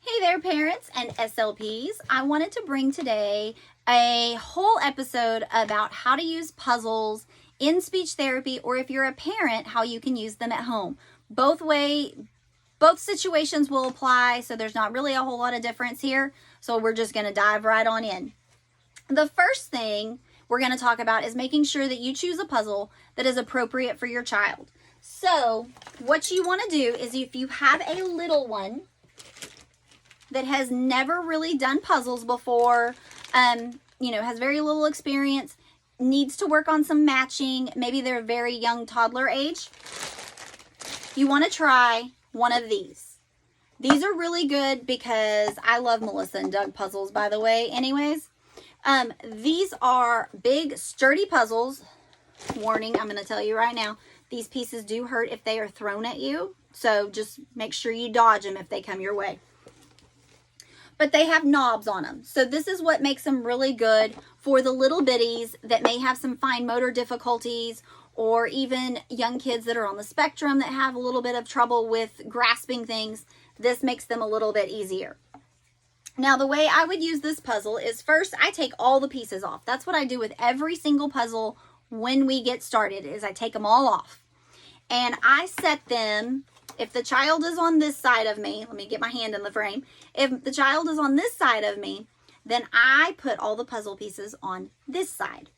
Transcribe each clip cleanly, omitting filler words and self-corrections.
Hey there, parents and SLPs. I wanted to bring today a whole episode about how to use puzzles in speech therapy, or if you're a parent, how you can use them at home. Both situations will apply, so there's not really a whole lot of difference here. So we're just going to dive right on in. The first thing we're going to talk about is making sure that you choose a puzzle that is appropriate for your child. So what you want to do is, if you have a little one that has never really done puzzles before, has very little experience, needs to work on some matching, maybe they're a very young toddler age, you want to try one of these. These are really good because I love Melissa and Doug puzzles, by the way, anyways. These are big, sturdy puzzles. Warning, I'm going to tell you right now, these pieces do hurt if they are thrown at you, so just make sure you dodge them if they come your way. But they have knobs on them. So this is what makes them really good for the little bitties that may have some fine motor difficulties, or even young kids that are on the spectrum that have a little bit of trouble with grasping things. This makes them a little bit easier. Now, the way I would use this puzzle is, first, I take all the pieces off. That's what I do with every single puzzle when we get started, is I take them all off. And I set them, if the child is on this side of me, let me get my hand in the frame. If the child is on this side of me, then I put all the puzzle pieces on this side.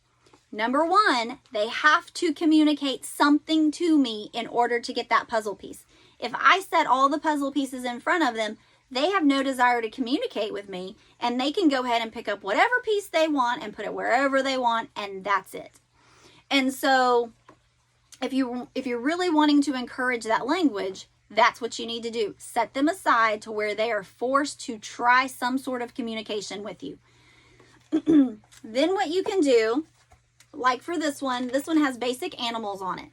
Number one, they have to communicate something to me in order to get that puzzle piece. If I set all the puzzle pieces in front of them, they have no desire to communicate with me, and they can go ahead and pick up whatever piece they want and put it wherever they want, and that's it. And so if you're really wanting to encourage that language, that's what you need to do. Set them aside to where they are forced to try some sort of communication with you. Then what you can do, like for this one has basic animals on it.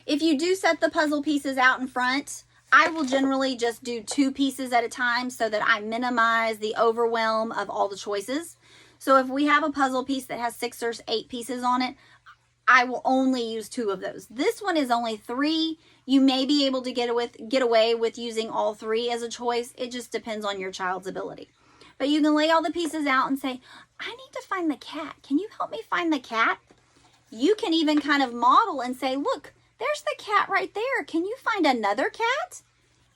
If you do set the puzzle pieces out in front, I will generally just do 2 pieces at a time so that I minimize the overwhelm of all the choices. So if we have a puzzle piece that has 6 or 8 pieces on it, I will only use 2 of those. This one is only 3. You may be able to get away with using all 3 as a choice. It just depends on your child's ability. But you can lay all the pieces out and say, I need to find the cat. Can you help me find the cat? You can even kind of model and say, look, there's the cat right there. Can you find another cat?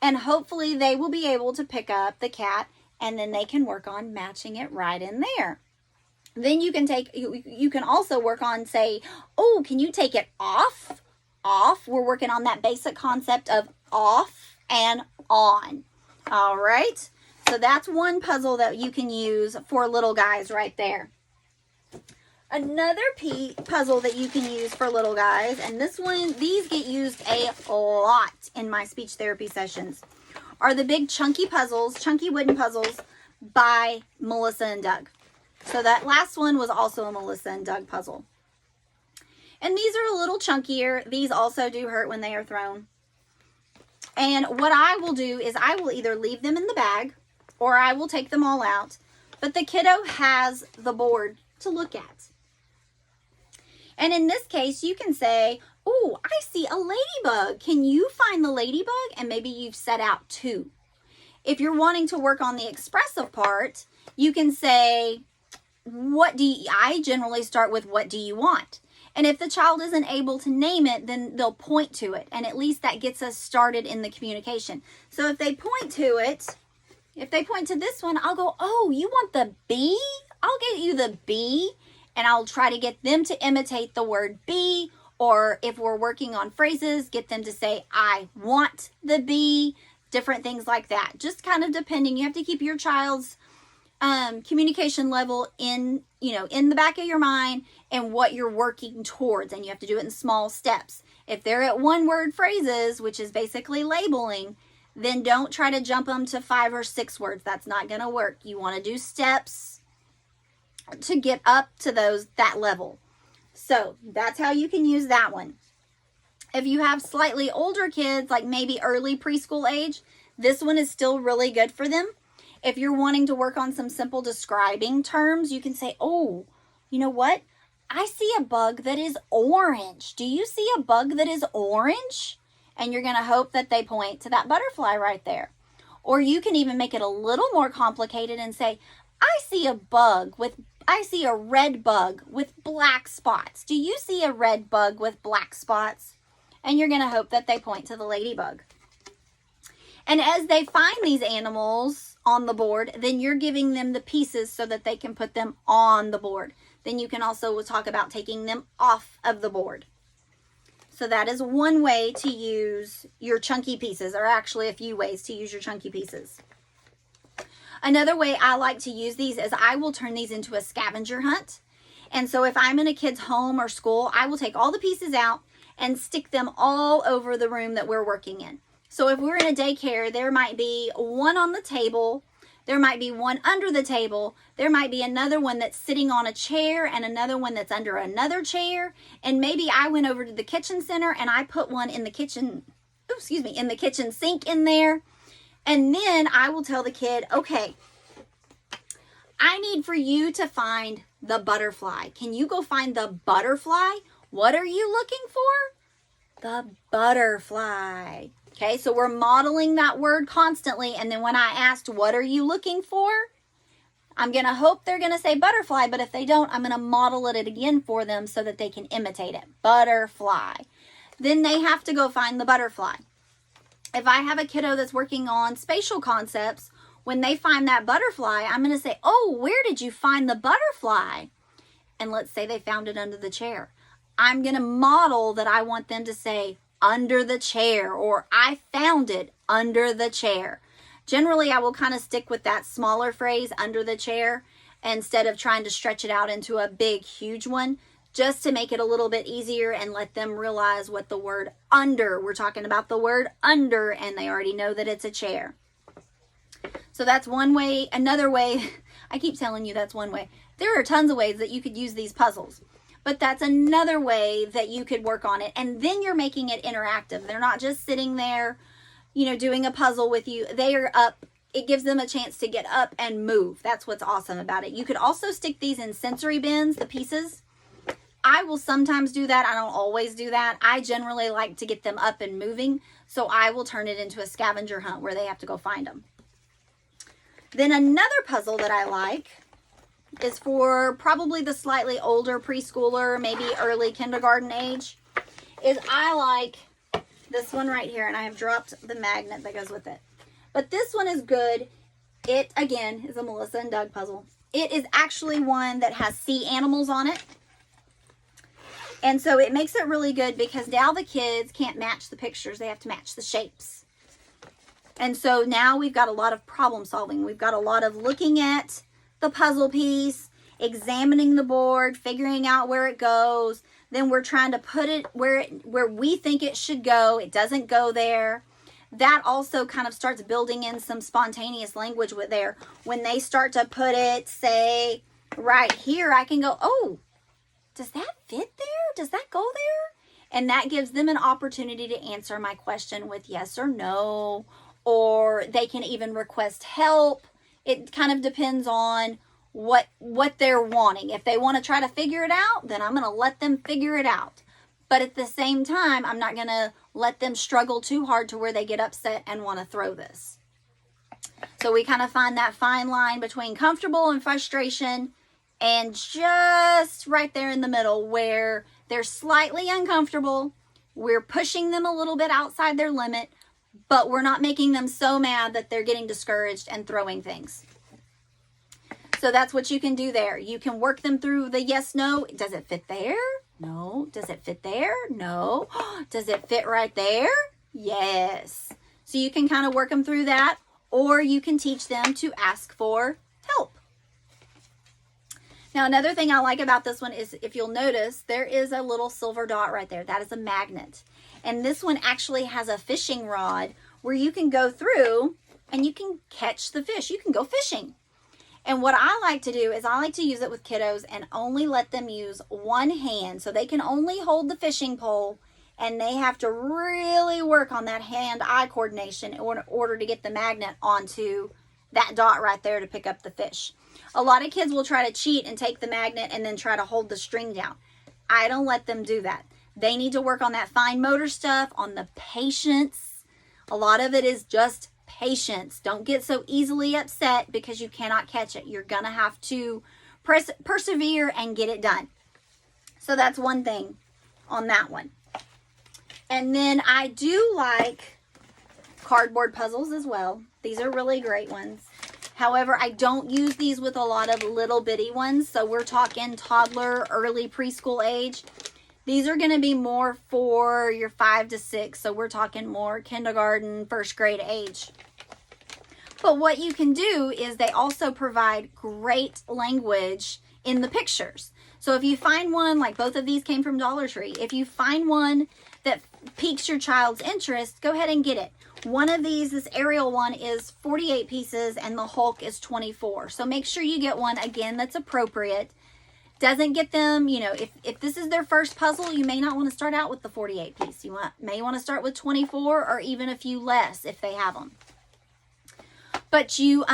And hopefully they will be able to pick up the cat, and then they can work on matching it right in there. Then you can also work on, say, oh, can you take it off? Off. We're working on that basic concept of off and on. All right. So that's one puzzle that you can use for little guys right there. Another puzzle that you can use for little guys, and these get used a lot in my speech therapy sessions, are the big chunky wooden puzzles by Melissa and Doug. So that last one was also a Melissa and Doug puzzle. And these are a little chunkier. These also do hurt when they are thrown. And what I will do is I will either leave them in the bag or I will take them all out. But the kiddo has the board to look at. And in this case, you can say, oh, I see a ladybug. Can you find the ladybug? And maybe you've set out 2. If you're wanting to work on the expressive part, you can say, I generally start with, what do you want? And if the child isn't able to name it, then they'll point to it. And at least that gets us started in the communication. So if they point to it, if they point to this one, I'll go, oh, you want the bee? I'll get you the bee. And I'll try to get them to imitate the word bee. Or if we're working on phrases, get them to say, I want the bee. Different things like that. Just kind of depending. You have to keep your child's communication level in the back of your mind and what you're working towards. And you have to do it in small steps. If they're at 1-word phrases, which is basically labeling, then don't try to jump them to 5 or 6 words. That's not going to work. You want to do steps to get up to that level. So that's how you can use that one. If you have slightly older kids, like maybe early preschool age, this one is still really good for them. If you're wanting to work on some simple describing terms, you can say, oh, you know what? I see a bug that is orange. Do you see a bug that is orange? And you're going to hope that they point to that butterfly right there. Or you can even make it a little more complicated and say, I see a red bug with black spots. Do you see a red bug with black spots? And you're going to hope that they point to the ladybug. And as they find these animals on the board, then you're giving them the pieces so that they can put them on the board. Then you can also talk about taking them off of the board. So that is one way to use your chunky pieces, or actually a few ways to use your chunky pieces. Another way I like to use these is I will turn these into a scavenger hunt. And so if I'm in a kid's home or school, I will take all the pieces out and stick them all over the room that we're working in. So if we're in a daycare, there might be one on the table, there might be one under the table, there might be another one that's sitting on a chair and another one that's under another chair. And maybe I went over to the kitchen center and I put one in the kitchen, in the kitchen sink in there. And then I will tell the kid, okay, I need for you to find the butterfly. Can you go find the butterfly? What are you looking for? The butterfly. Okay, so we're modeling that word constantly. And then when I asked, what are you looking for? I'm going to hope they're going to say butterfly, but if they don't, I'm going to model it again for them so that they can imitate it. Butterfly. Then they have to go find the butterfly. If I have a kiddo that's working on spatial concepts, when they find that butterfly, I'm going to say, oh, where did you find the butterfly? And let's say they found it under the chair. I'm going to model that I want them to say, under the chair, or I found it under the chair. Generally, I will kind of stick with that smaller phrase, under the chair, instead of trying to stretch it out into a big, huge one, just to make it a little bit easier and let them realize what the word under, we're talking about the word under, and they already know that it's a chair. So that's one way. Another way, I keep telling you that's one way. There are tons of ways that you could use these puzzles. But that's another way that you could work on it. And then you're making it interactive. They're not just sitting there, doing a puzzle with you. They are up. It gives them a chance to get up and move. That's what's awesome about it. You could also stick these in sensory bins, the pieces. I will sometimes do that. I don't always do that. I generally like to get them up and moving. So I will turn it into a scavenger hunt where they have to go find them. Then another puzzle that I like is for probably the slightly older preschooler, maybe early kindergarten age, is I like this one right here, and I have dropped the magnet that goes with it. But this one is good. It, again, is a Melissa and Doug puzzle. It is actually one that has sea animals on it. And so it makes it really good because now the kids can't match the pictures. They have to match the shapes. And so now we've got a lot of problem solving. We've got a lot of looking at the puzzle piece, examining the board, figuring out where it goes. Then we're trying to put it where we think it should go. It doesn't go there. That also kind of starts building in some spontaneous language with there. When they start to put it, say, right here, I can go, oh, does that fit there? Does that go there? And that gives them an opportunity to answer my question with yes or no. Or they can even request help. It kind of depends on what they're wanting. If they want to try to figure it out, then I'm going to let them figure it out. But at the same time, I'm not going to let them struggle too hard to where they get upset and want to throw this. So we kind of find that fine line between comfortable and frustration, and just right there in the middle where they're slightly uncomfortable. We're pushing them a little bit outside their limit, but we're not making them so mad that they're getting discouraged and throwing things. So that's what you can do there. You can work them through the yes, no. Does it fit there? No. Does it fit there? No. Does it fit right there? Yes. So you can kind of work them through that, or you can teach them to ask for help. Now, another thing I like about this one is, if you'll notice, there is a little silver dot right there. That is a magnet. And this one actually has a fishing rod where you can go through and you can catch the fish. You can go fishing. And what I like to do is I like to use it with kiddos and only let them use one hand. So they can only hold the fishing pole, and they have to really work on that hand-eye coordination in order to get the magnet onto that dot right there to pick up the fish. A lot of kids will try to cheat and take the magnet and then try to hold the string down. I don't let them do that. They need to work on that fine motor stuff, on the patience. A lot of it is just patience. Don't get so easily upset because you cannot catch it. You're going to have to persevere and get it done. So that's one thing on that one. And then I do like cardboard puzzles as well. These are really great ones. However, I don't use these with a lot of little bitty ones. So we're talking toddler, early preschool age. These are going to be more for your 5 to 6. So we're talking more kindergarten, first grade age. But what you can do is they also provide great language in the pictures. So if you find one, like both of these came from Dollar Tree, if you find one that piques your child's interest, go ahead and get it. One of these, this Ariel one, is 48 pieces and the Hulk is 24. So make sure you get one, again, that's appropriate. Doesn't get them, you know, if this is their first puzzle, you may not want to start out with the 48 piece. You may want to start with 24 or even a few less if they have them. But you,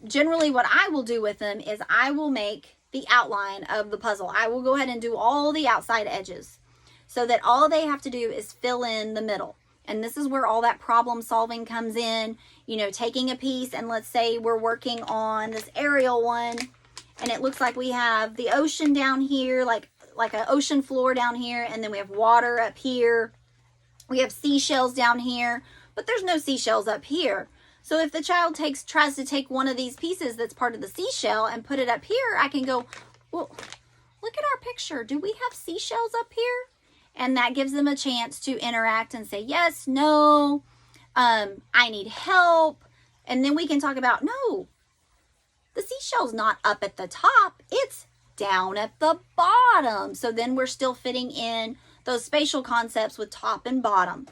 generally what I will do with them is I will make the outline of the puzzle. I will go ahead and do all the outside edges so that all they have to do is fill in the middle. And this is where all that problem solving comes in, you know, taking a piece, and let's say we're working on this Ariel one and it looks like we have the ocean down here, like an ocean floor down here, and then we have water up here. We have seashells down here, but there's no seashells up here. So if the child tries to take one of these pieces that's part of the seashell and put it up here, I can go, well, look at our picture. Do we have seashells up here? And that gives them a chance to interact and say, yes, no, I need help. And then we can talk about, no, the seashell's not up at the top. It's down at the bottom. So then we're still fitting in those spatial concepts with top and bottom.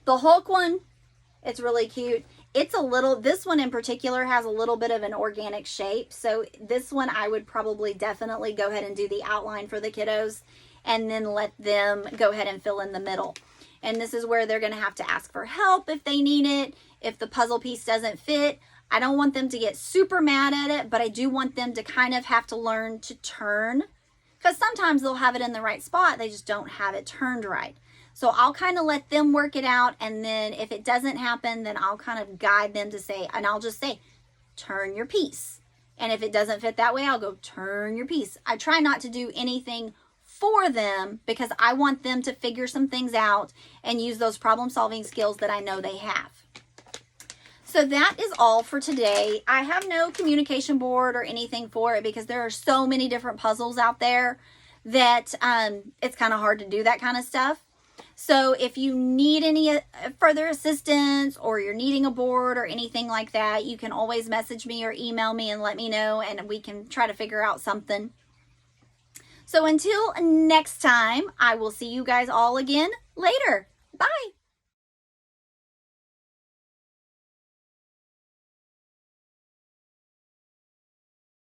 The Hulk one, it's really cute. It's a little, this one in particular has a little bit of an organic shape. So this one I would probably definitely go ahead and do the outline for the kiddos and then let them go ahead and fill in the middle. And this is where they're going to have to ask for help if they need it. If the puzzle piece doesn't fit, I don't want them to get super mad at it, but I do want them to kind of have to learn to turn, because sometimes they'll have it in the right spot. They just don't have it turned right. So I'll kind of let them work it out. And then if it doesn't happen, then I'll kind of guide them to say, and I'll just say, turn your piece. And if it doesn't fit that way, I'll go turn your piece. I try not to do anything for them because I want them to figure some things out and use those problem solving skills that I know they have. So that is all for today. I have no communication board or anything for it because there are so many different puzzles out there that it's kind of hard to do that kind of stuff. So if you need any further assistance or you're needing a board or anything like that, you can always message me or email me and let me know, and we can try to figure out something. So until next time, I will see you guys all again later. Bye.